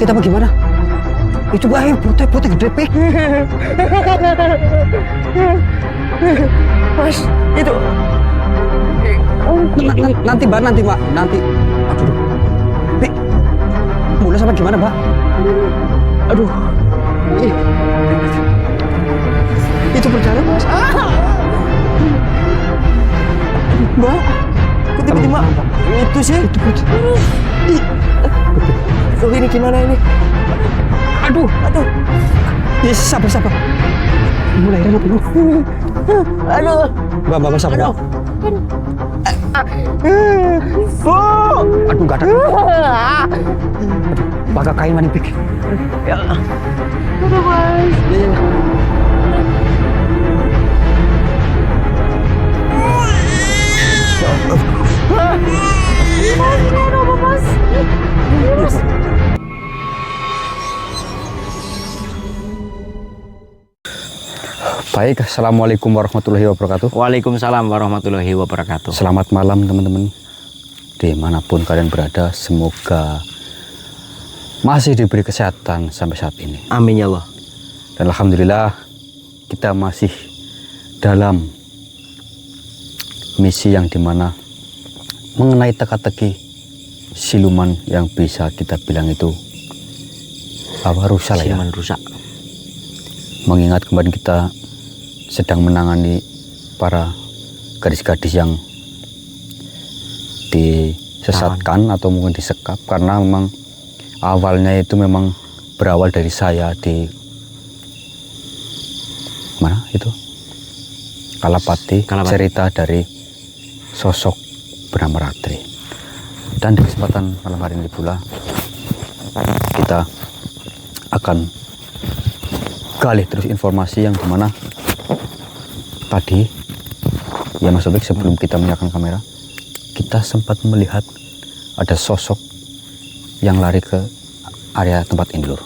sakit apa gimana? Itu bahaya, putih gede, Pik. Mas, itu. Nanti, Mbak. Nanti. Aduh. Pik. Mulai sama gimana, Mbak? Aduh. Itu berjalan, Mas. Mbak, kok tiba-tiba itu sih? Aduh, ini gimana ini? Aduh. Ya, sabar. Mulai remuk dulu. Aduh. Mbak, sabar. Aduh. Bu. Aduh, nggak ada. Pakai kain manipik. Ya. Aduh, Mas. Ya. Mas. Baik, assalamualaikum warahmatullahi wabarakatuh. Waalaikumsalam warahmatullahi wabarakatuh. Selamat malam teman-teman, dimanapun kalian berada, semoga masih diberi kesehatan sampai saat ini. Amin ya Allah. Dan alhamdulillah kita masih dalam misi yang dimana mengenai teka-teki siluman yang bisa kita bilang itu apa, rusa lah ya. Siluman rusa. Mengingat kemarin kita sedang menangani para gadis-gadis yang disesatkan atau mungkin disekap, karena memang awalnya itu memang berawal dari saya di mana itu Kalapati. Cerita dari sosok bernama Ratri. Dan di kesempatan malam hari ini pula kita akan gali terus informasi yang dimana tadi ya Mas Obek, sebelum kita menyalakan kamera, kita sempat melihat ada sosok yang lari ke area tempat ini lur.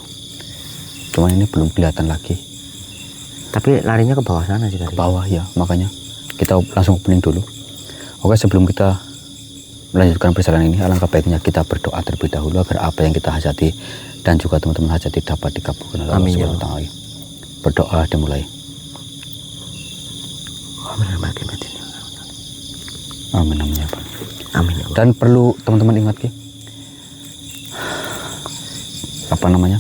Cuman ini belum kelihatan lagi. Tapi larinya ke bawah sana sih tadi. Ke bawah ya, makanya kita langsung opening dulu. Oke, sebelum kita melanjutkan perjalanan ini, alangkah baiknya kita berdoa terlebih dahulu agar apa yang kita hajati dan juga teman-teman hajati dapat dikabulkan oleh Allah Subhanahu wa Ta'ala. Berdoa dimulai. Amin amin ya Pak. Amin ya Allah. Dan perlu teman-teman ingat Ki, apa namanya,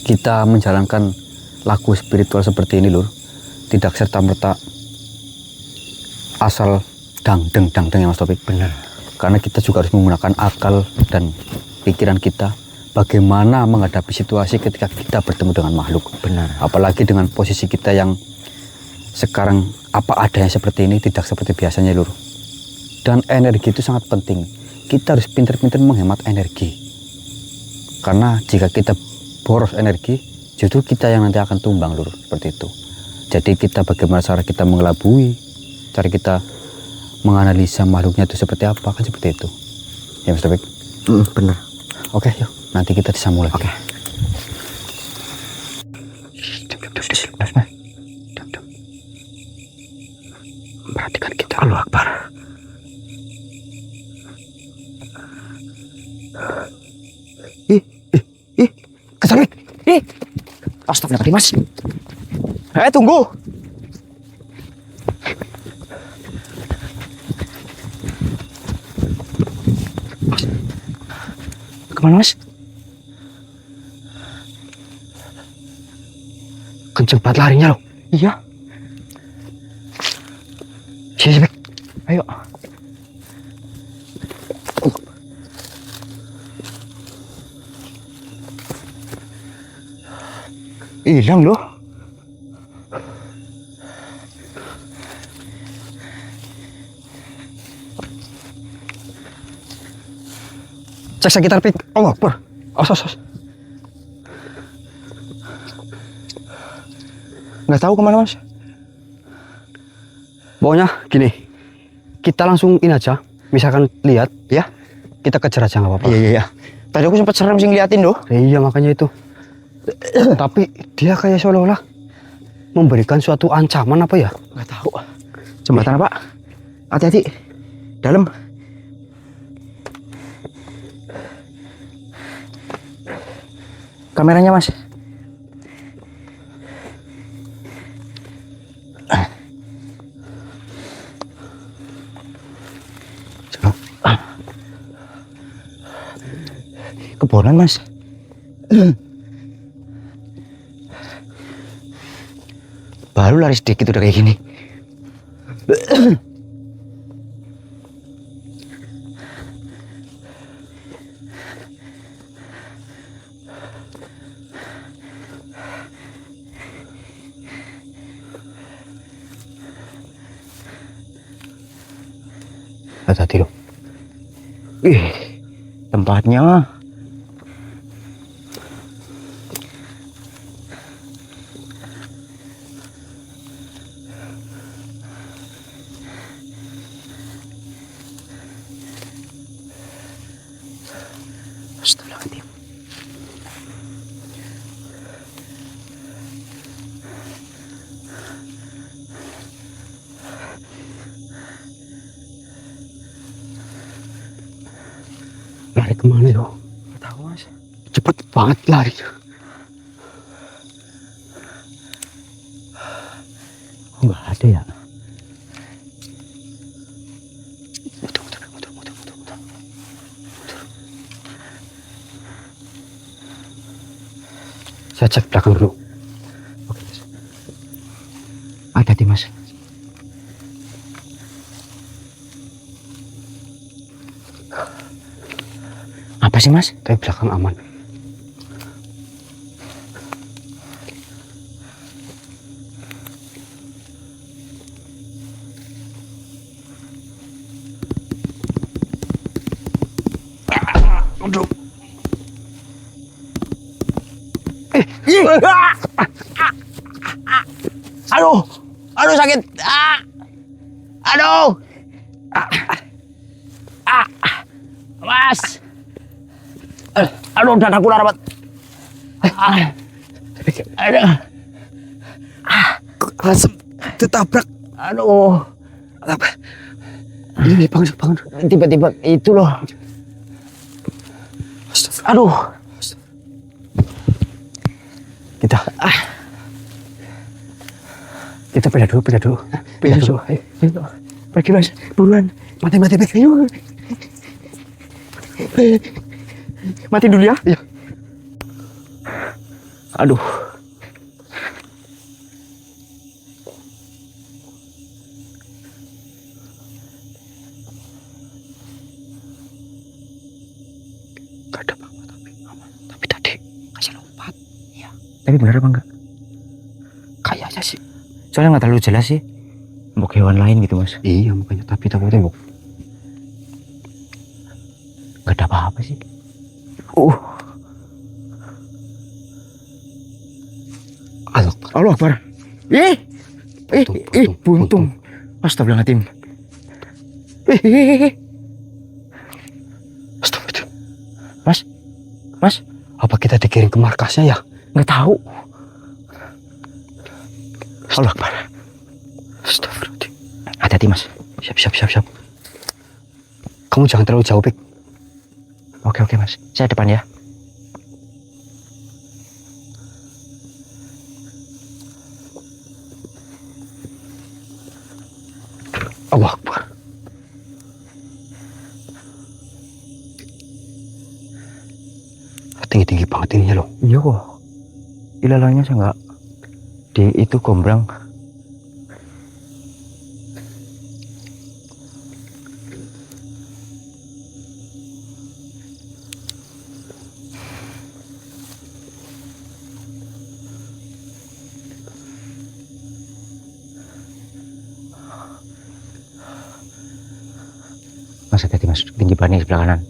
kita menjalankan laku spiritual seperti ini lur, tidak serta-merta asal dang-deng ya Mas Topik. Benar. Karena kita juga harus menggunakan akal dan pikiran kita bagaimana menghadapi situasi ketika kita bertemu dengan makhluk. Benar. Apalagi dengan posisi kita yang sekarang apa adanya seperti ini, tidak seperti biasanya lur. Dan energi itu sangat penting. Kita harus pintar-pintar menghemat energi. Karena jika kita boros energi, justru kita yang nanti akan tumbang lur, seperti itu. Jadi kita bagaimana cara kita mengelabui, cara kita menganalisa makhluknya itu seperti apa, kan seperti itu. Ya Mas Topik? Benar. Oke, yuk. Nanti kita disambung lagi. Oke. Diam. Perhatikan kita. Allahu Akbar. Ih. Kesamik. Astagfirullahaladzim, Mas. Tunggu. Kemana, Mas? Kenceng banget larinya loh. Iya. Sini, Bek. Ayo. Hilang loh. Cek sekitar Pik. Allah Akbar. Os. Nggak tahu kemana, Mas. Pokoknya gini, kita langsung ini aja. Misalkan lihat ya, kita kejar aja nggak apa-apa. Iya. Tadi aku sempat serem sih ngeliatin loh. Iya makanya itu. Tapi dia kayak seolah-olah memberikan suatu ancaman apa ya? Nggak tahu. Jembatan apa? Hati-hati. Dalam. kameranya mas. Kebonan mas. Baru lari sedikit udah kayak gini. Hati-hati loh. Tempatnya. Astagfirullahaladzim. Lari kemana yo? Gak tahu mas. Cepet banget lari. Oh, nggak ada ya? Muter. Saya cek belakang dulu. Oke mas. Hati-hati mas. Apa sih mas? Tapi belakang aman. Aduh. Aduh sakit. Aduh. Mas. Aduh dadaku rapat. Aduh. Langsung ditabrak. Aduh. Apa? Ini bangun. Tiba-tiba itu loh. Aduh. Kita pindah dulu. Ayo. Pergi mas, buruan. Mati. Ayo. Mati dulu ya. Iya. Aduh. Gak ada apa-apa tapi aman. Tapi tadi kasih lompat. Iya. Tapi benar apa enggak? Kayaknya sih. Soalnya nggak terlalu jelas sih. Mau hewan lain gitu mas. Iya makanya tapi tengok. Gak ada apa-apa sih. Allah Akbar. Buntung. Astagfirullahaladzim. Astagfirullahaladzim. Mas, apa kita dikirim ke markasnya ya? Nggak tahu. Allah Akbar. Astagfirullahaladzim. Hati-hati mas. Siap. Kamu jangan terlalu jauh, Pik. Oke mas. Saya depan ya. Allah Akbar. Tinggi banget ini ya loh. Iya kok. Ilalanya saya nggak di itu gombrang. Mas hati-hati mas, tinggi banget nih sebelah kanan.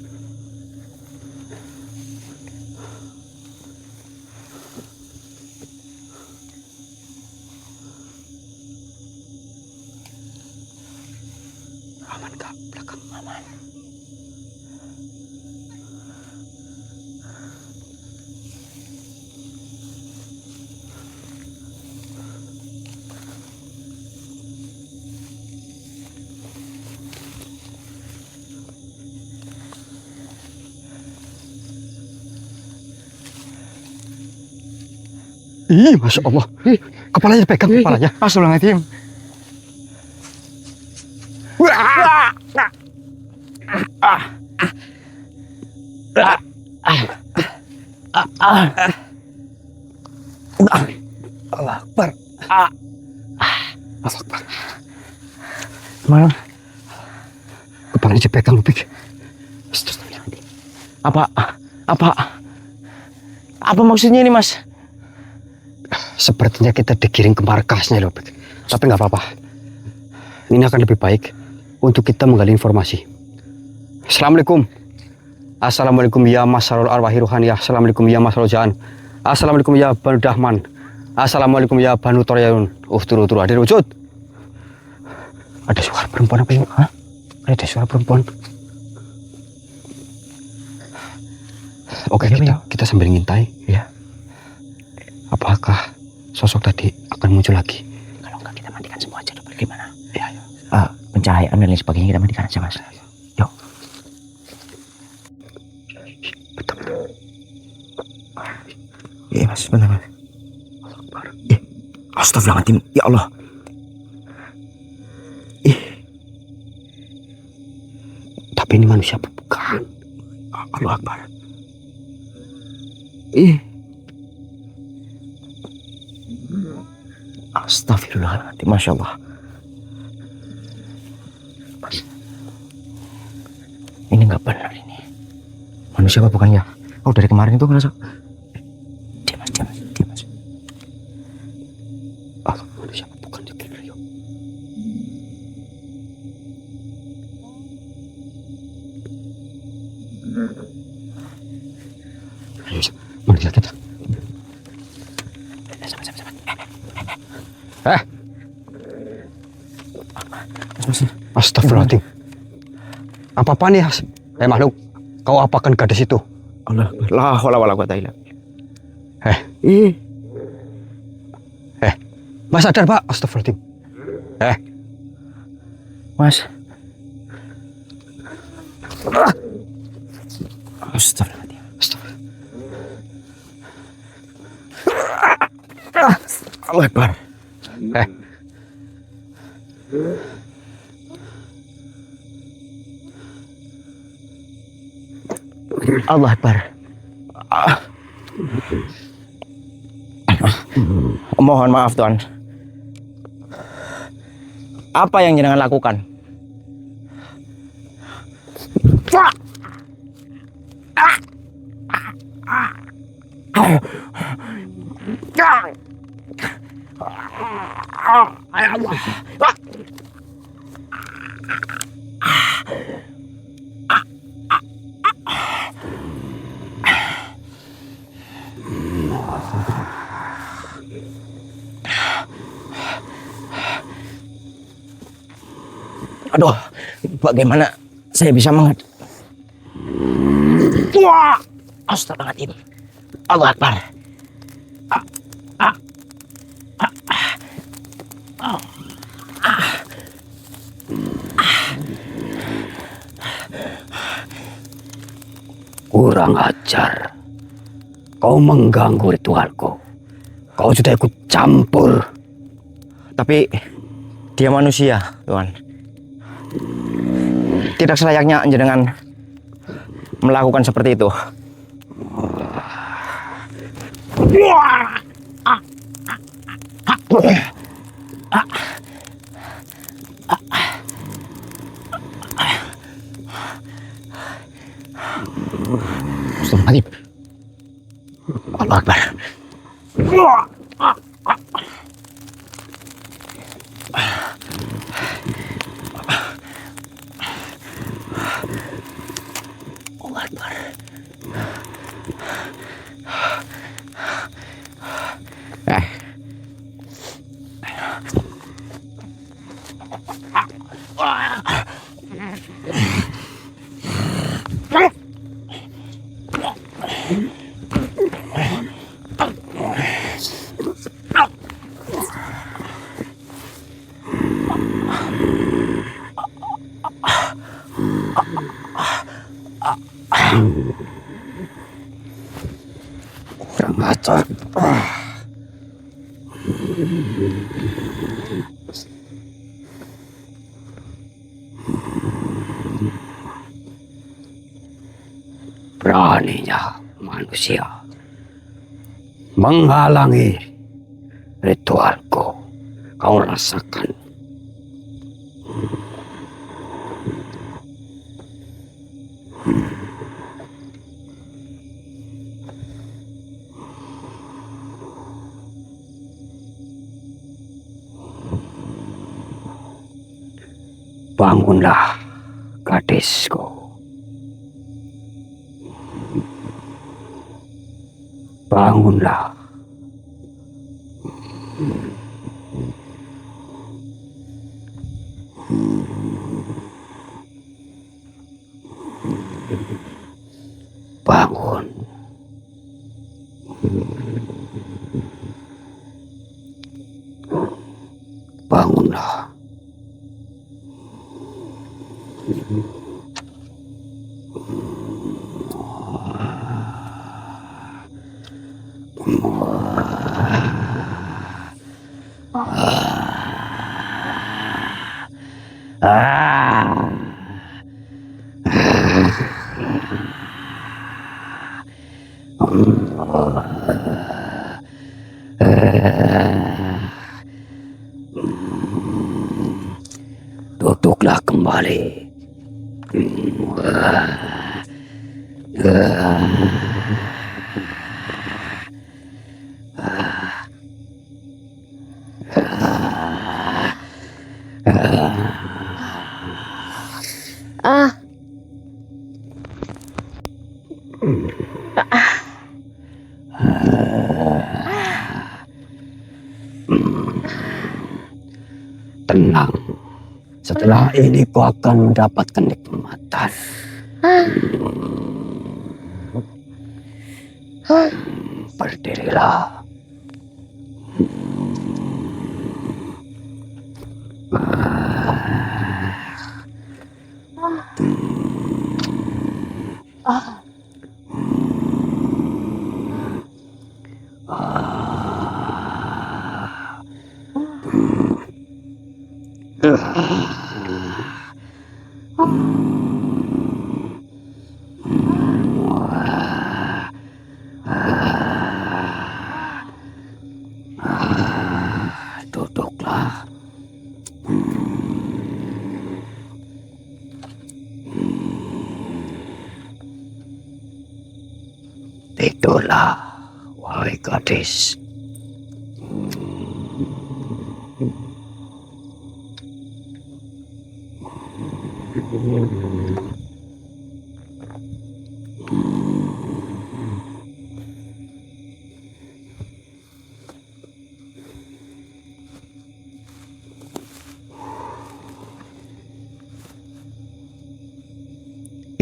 Aman kak, belakang aman. Ih, Masya Allah. Kepalanya dipegang, kepalanya. Astagfirullahaladzim. Allah Akbar. Allah Akbar. Mana? Kepalanya dipegang, Lubik. Apa maksudnya ini, Mas? Sepertinya kita digiring ke markasnya, Lubik. Tapi nggak apa-apa. Ini akan lebih baik untuk kita menggali informasi. Assalamualaikum. Assalamualaikum ya masarul arwahi ruhaniyah. Assalamualaikum ya masarul jaan. Assalamualaikum ya Banu Dahman. Assalamualaikum ya Banu Toryayun. Turu hadir wujud. Ada suara perempuan apa ini? Hah? Ada suara perempuan. Oke, kita sambil ngintai. Ya. Apakah sosok tadi akan muncul lagi? Kalau enggak kita matikan semua aja. Gimana? Ya. Pencahayaan dan lain sebagainya kita matikan aja, Mas. Yuk. Betul. Iya, Mas. Benar, Mas. Astagfirullahaladzim. Ya Allah. Tapi ini manusia bukan. Allah Akbar. Astagfirullahaladzim. Masya Allah. Mas, ini nggak benar ini. Manusia apa bukan ya? Oh, dari kemarin itu ngerasa. Diam mas. Allah, manusia apa bukan ya? Ayo, mari kita. Mas. Astagfirullahaladzim. Apa nih, makhluk? Kau apakan gadis itu? Allah, la haula wala quwata illa billah. Mas sadar, Pak? Astagfirullahaladzim. Mas. Astagfirullahaladzim. Allah Akbar. Allah Akbar. Mohon maaf, Tuan. Apa yang jenengan lakukan? Aduh, bagaimana saya bisa mengat? Astagfirullahaladzim. Allah Akbar. Kurang ajar. Kau mengganggu ritualku. Kau sudah ikut campur. Tapi dia manusia, Tuan. Tidak selayaknya jenengan melakukan seperti itu. Astagfirullahaladzim. Allah Akbar. Allah Akbar. Kurang ajar. Beraninya manusia menghalangi ritualku. Kau rasakan. Bangunlah, gadisku. Bangunlah. Bangun. Bangunlah. Duduklah kembali. Tenang. Setelah ini kau akan mendapatkan kenikmatan. Berdirilah. Duduklah. Tidurlah, wahai gadis.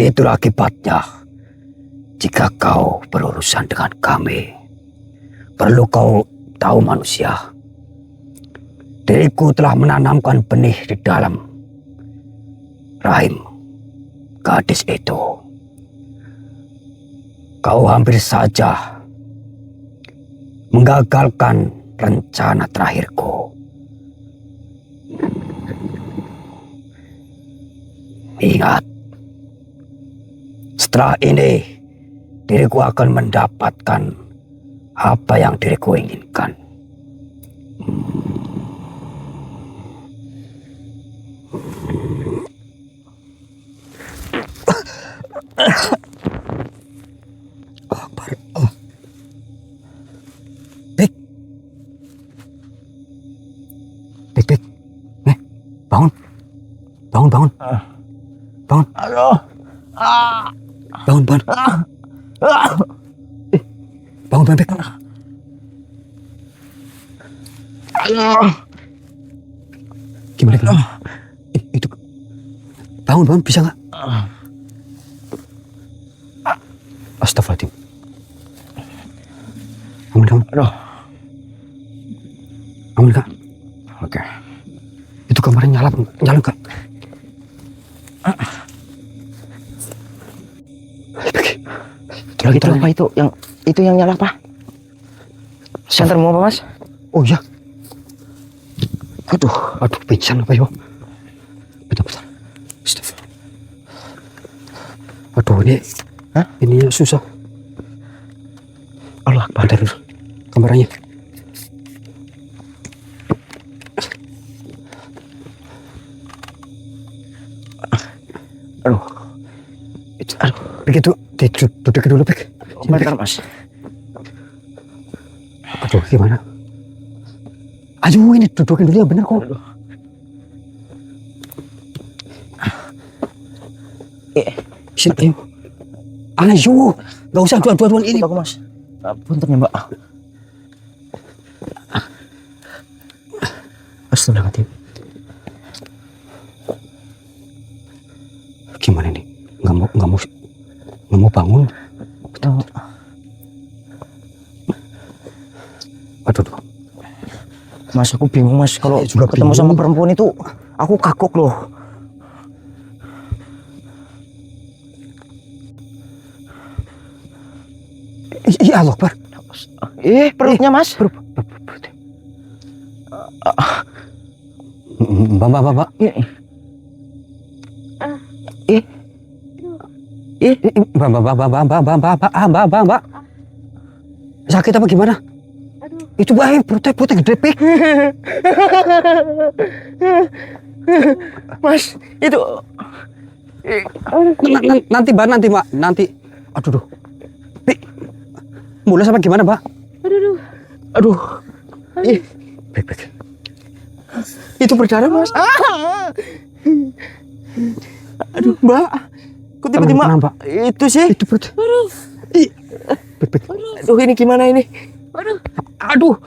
Itulah akibatnya jika kau berurusan dengan kami. Perlu kau tahu manusia, diriku telah menanamkan benih di dalam rahim gadis itu. Kau hampir saja menggagalkan rencana terakhirku. Ingat, setelah ini diriku akan mendapatkan apa yang diriku inginkan. Pik. Bangun. Bangun. Bangun. Aduh. Bangun. Bangun, Pik. Gimana? Itu. Bangun, bisa nggak? Astagfirullahaladzim. Bangun. Aduh. Bangun, Kak. Oke. Itu kamarnya nyala, Kak. Itu apa itu? Itu yang nyala apa? Yang termu apa, Mas? Oh iya. Aduh, pingsan apa yo? Bentar. Astagfirullah. Aduh, ini. Hah? Ini susah. Allah Akbar. Bentar dulu. Kameranya. Aduh. Pik itu duduk dulu, Pik. Bentar, Mas. Aduh, gimana? Ayo ini dudukin dulu yang bener kok. Sini, ayo. Ayo, nggak usah dua-duaan ini. Aku, Mas. Punten ya, Mbak. Astagfirullahaladzim. Gimana nih? Nggak mau bangun. Aduh. Mas, aku bingung, Mas. Kalau juga ketemu bingung. sama perempuan itu, aku kagok loh. Iya, Allah Akbar. Perutnya, Mas. Mbak. Mbak. Sakit apa gimana? Itu baik, perutnya gede, Pik. Mas, itu Nanti, Mbak. Nanti. Aduh. Pik. Mulai sama gimana, Mbak? aduh. Pik. Itu berdarah, Mas. Aduh, Mbak. Kok tiba-tiba Tenang, Mbak. itu sih? Itu perut. Pik. Aduh, ini gimana ini? Aduh.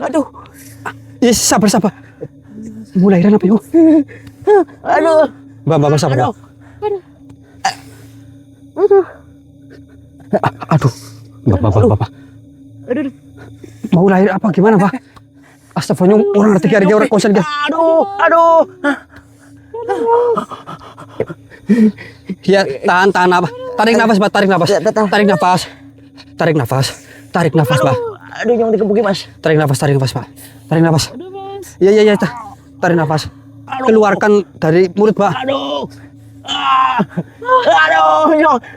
Ya, sabar. Mulairan apa yuk? Aduh. Mbak, sabar. Aduh. Aduh. Bapak. Mau lahir apa gimana, Pak? Astagfirullah, orang ngerti hari orang konsen dia. Aduh. Ya, tahan apa? Tarik nafas, Pak. Tarik nafas, Pak. Aduh, yang dikebuki, Mas. Tarik nafas, Pak. Tarik nafas. Iya. Tarik nafas. Keluarkan dari mulut, Pak. Aduh.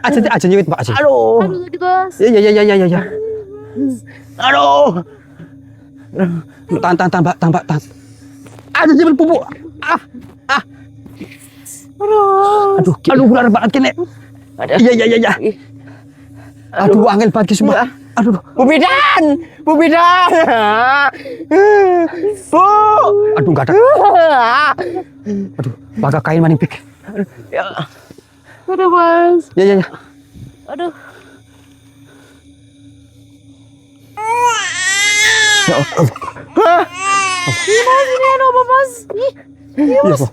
Aja nyuit, Pak. Aja. Aduh. Iya. Aduh. Tahan, Pak. Aduh, jangan pupuk. Aduh, ular banget kene. Iya. Aduh, angel banget semua. Aduh, Bu Bidan. Bu. Aduh, enggak ada. Aduh, pakai kain maning, Pik. Aduh, Mas. Ya. Aduh. Mas, ini apa, Mas? Iya, Pak.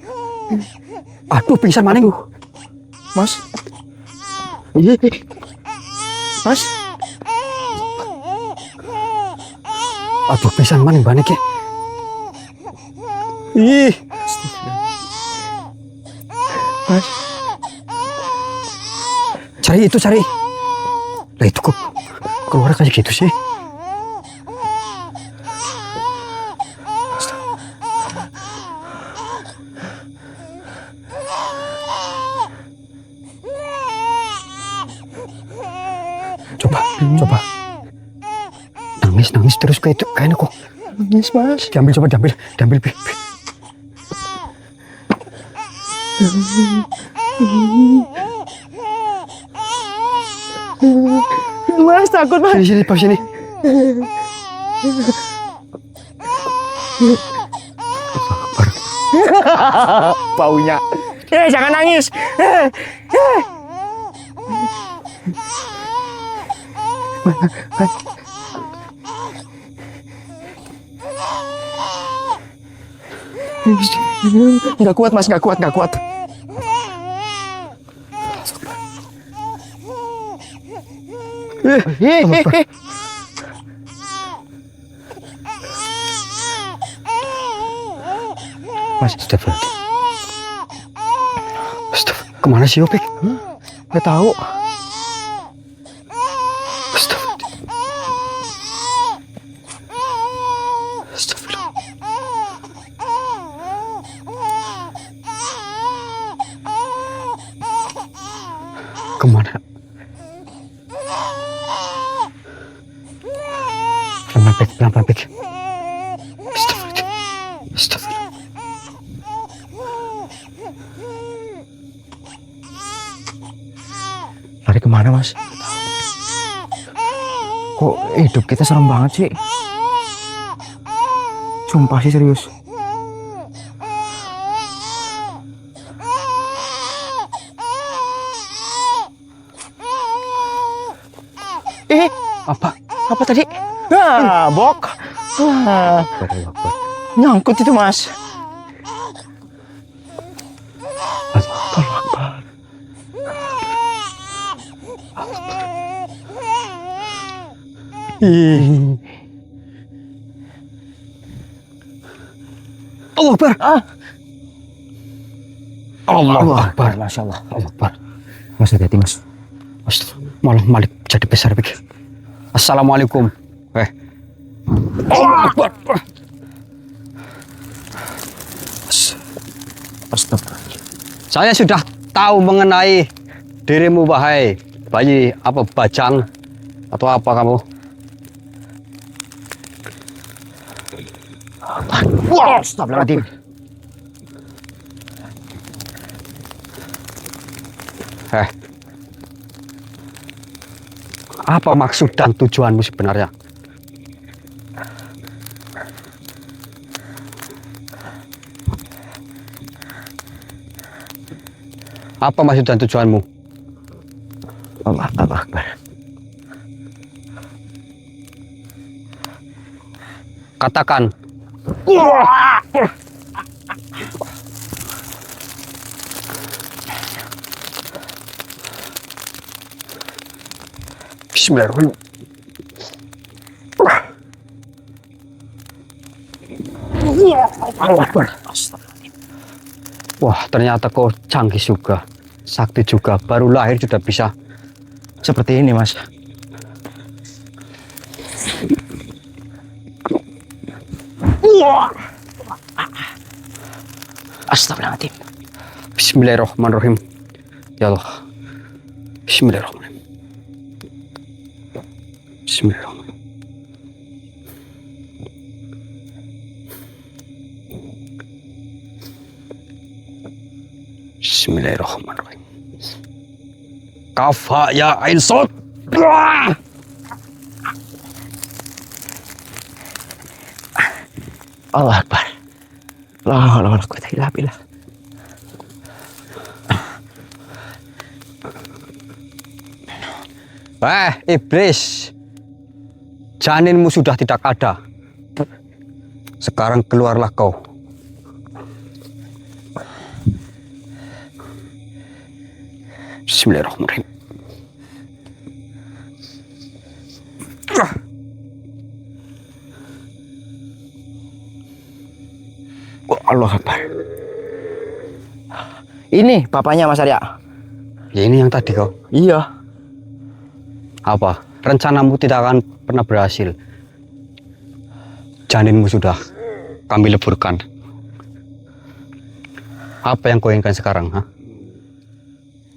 Aduh, pingsan maning. Mas. Mas. Aduh, pingsan maning banget ya. Ih. Mas. Cari. Lah itu kok keluar kayak gitu sih. Coba. Nangis terus kayak itu kayaknya kok. Nangis, Mas. Diambil, Pik. Mas, takut, Mas. Sini, Pak, sini. Baunya. Jangan nangis. Nggak kuat, Mas. Nggak kuat. Mas, Astagfirullah. Kemana sih, Opik? Nggak tahu. Astagfirullah. Kemana? Pelan-pelan, Pik. Astagfirullah. Lari kemana, Mas? Kok hidup kita serem banget sih? Sumpah sih serius. Apa? Apa tadi? Nah, bok. Wah, nyangkut itu, Mas. Allahu Akbar. Allahu Akbar. Allahu Akbar. Masya Allah. Allahu Akbar. Mas, hati-hati, Mas. Malah Malik jadi besar Pik. Assalamualaikum. Allahu Akbar. Astagfirullah. Saya sudah tahu mengenai dirimu, wahai bayi apa bajang atau apa kamu. Wah, astagfirullahaladzim. Apa maksud dan tujuanmu sebenarnya? Apa maksud dan tujuanmu? Allah Akbar. Katakan. Bismillahirrahmanirrahim. Allahu Akbar. Wah, ternyata kau canggih juga, sakti juga. Baru lahir sudah bisa Seperti ini, Mas. Astagfirullahaladzim. Bismillahirrahmanirrahim. Ya Allah. Bismillahirrahmanirrahim. Bismillahirrahmanirrahim. Bismillahirrahmanirrahim. Kafa ya Ain Sod. Allah Akbar. La haula wala quwwata illa billah. Iblis. Janinmu sudah tidak ada. Sekarang keluarlah kau. Bismillahirrahmanirrahim. Oh, Allah Akbar. Ini bapaknya Mas Arya. Ya ini yang tadi kau. Iya. Apa? Rencanamu tidak akan pernah berhasil. Janinmu sudah kami leburkan. Apa yang kau inginkan sekarang? Ha?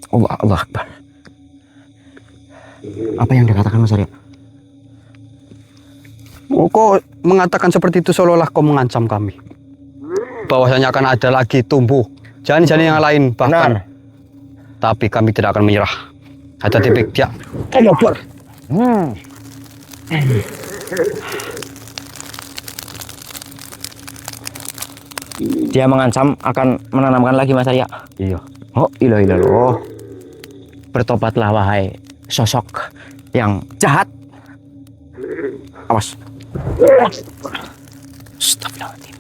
Allah Akbar. Apa yang dikatakan Mas Arya? Kau mengatakan seperti itu seolah-olah kau mengancam kami. Bahwasanya akan ada lagi tumbuh janin-janin yang lain bahkan. Benar. Tapi kami tidak akan menyerah. Ada tipik dia. Allah Akbar. Dia mengancam akan menanamkan lagi Mas Arya. Iya. Oh, ilah loh. Bertobatlah wahai sosok yang jahat. Awas. Astagfirullahaladzim.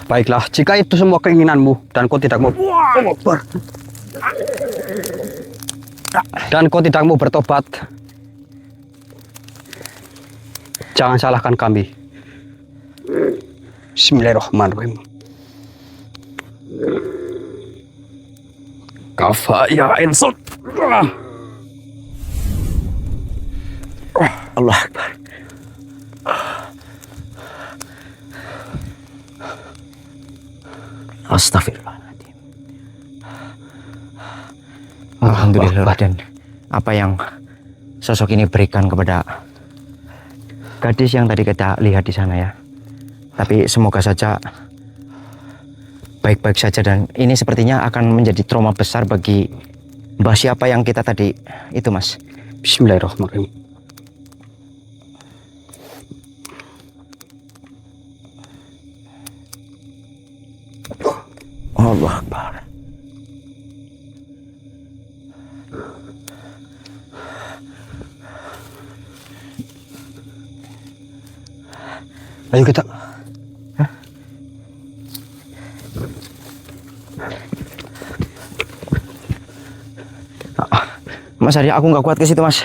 Baiklah, jika itu semua keinginanmu dan kau tidak mau bertobat, jangan salahkan kami. Bismillahirrahmanirrahim. Kafa ya insud. Allah Akbar. Astagfirullahaladzim. Alhamdulillah, dan apa yang sosok ini berikan kepada gadis yang tadi kita lihat di sana ya. Tapi semoga saja baik-baik saja, dan ini sepertinya akan menjadi trauma besar bagi mbah siapa yang kita tadi itu, Mas. Bismillahirrahmanirrahim. Allah Akbar. Ayo kita. Mas Arya, aku nggak kuat ke situ, Mas.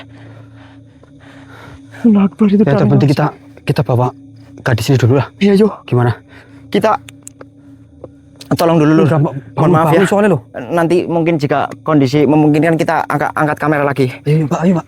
Allah Akbar itu Ya terpenting kita bawa gadis ini dulu lah. Iya, Jo. Gimana? Kita tolong dulu, Lur. Mohon maaf ya. Soalnya lo. Nanti mungkin jika kondisi memungkinkan kita angkat kamera lagi. Ayo Pak, ayo Pak.